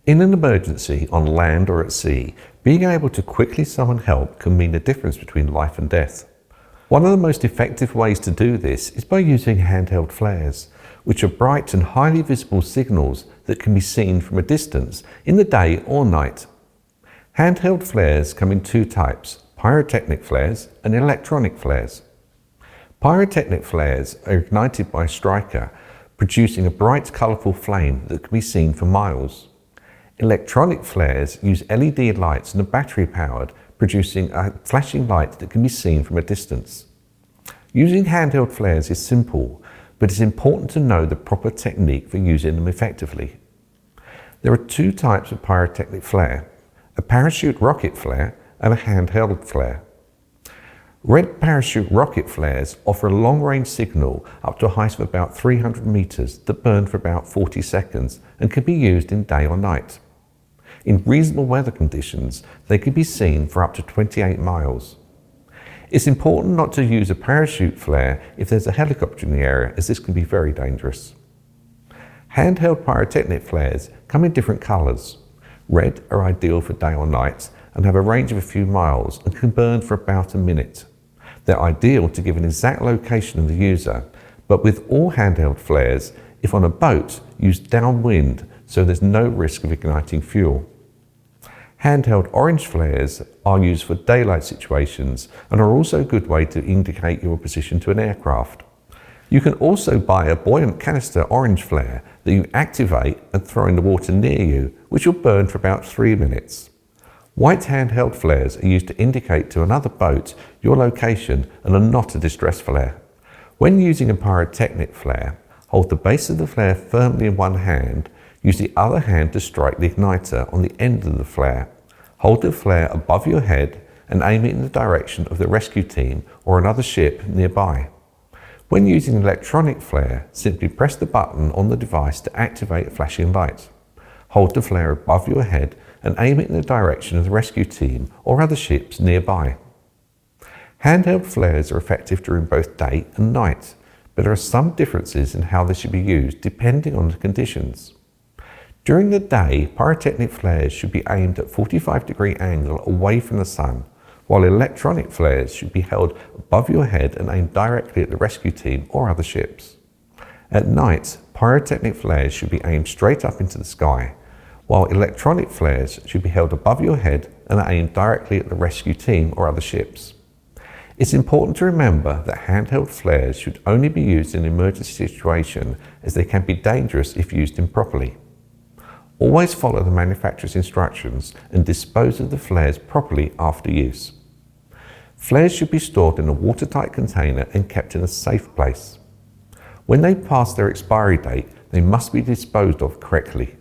In an emergency on land or at sea, being able to quickly summon help can mean the difference between life and death. One of the most effective ways to do this is by using handheld flares, which are bright and highly visible signals that can be seen from a distance in the day or night. Handheld flares come in two types: pyrotechnic flares and electronic flares. Pyrotechnic flares are ignited by a striker, producing a bright, colourful flame that can be seen for miles. Electronic flares use LED lights and are battery powered, producing a flashing light that can be seen from a distance. Using handheld flares is simple, but it's important to know the proper technique for using them effectively. There are two types of pyrotechnic flare: a parachute rocket flare and a handheld flare. Red parachute rocket flares offer a long-range signal up to a height of about 300 meters that burn for about 40 seconds and can be used in day or night. In reasonable weather conditions, they can be seen for up to 28 miles. It's important not to use a parachute flare if there's a helicopter in the area, as this can be very dangerous. Handheld pyrotechnic flares come in different colours. Red are ideal for day or night and have a range of a few miles and can burn for about a minute. They're ideal to give an exact location of the user, but with all handheld flares, if on a boat, use downwind so there's no risk of igniting fuel. Handheld orange flares are used for daylight situations and are also a good way to indicate your position to an aircraft. You can also buy a buoyant canister orange flare that you activate and throw in the water near you, which will burn for about 3 minutes. White handheld flares are used to indicate to another boat your location and are not a distress flare. When using a pyrotechnic flare, hold the base of the flare firmly in one hand, use the other hand to strike the igniter on the end of the flare. Hold the flare above your head and aim it in the direction of the rescue team or another ship nearby. When using an electronic flare, simply press the button on the device to activate a flashing light. Hold the flare above your head and aim it in the direction of the rescue team or other ships nearby. Handheld flares are effective during both day and night, but there are some differences in how they should be used depending on the conditions. During the day, pyrotechnic flares should be aimed at a 45-degree angle away from the sun, while electronic flares should be held above your head and aimed directly at the rescue team or other ships. At night, pyrotechnic flares should be aimed straight up into the sky, while electronic flares should be held above your head and aimed directly at the rescue team or other ships. It's important to remember that handheld flares should only be used in an emergency situation, as they can be dangerous if used improperly. Always follow the manufacturer's instructions and dispose of the flares properly after use. Flares should be stored in a watertight container and kept in a safe place. When they pass their expiry date, they must be disposed of correctly.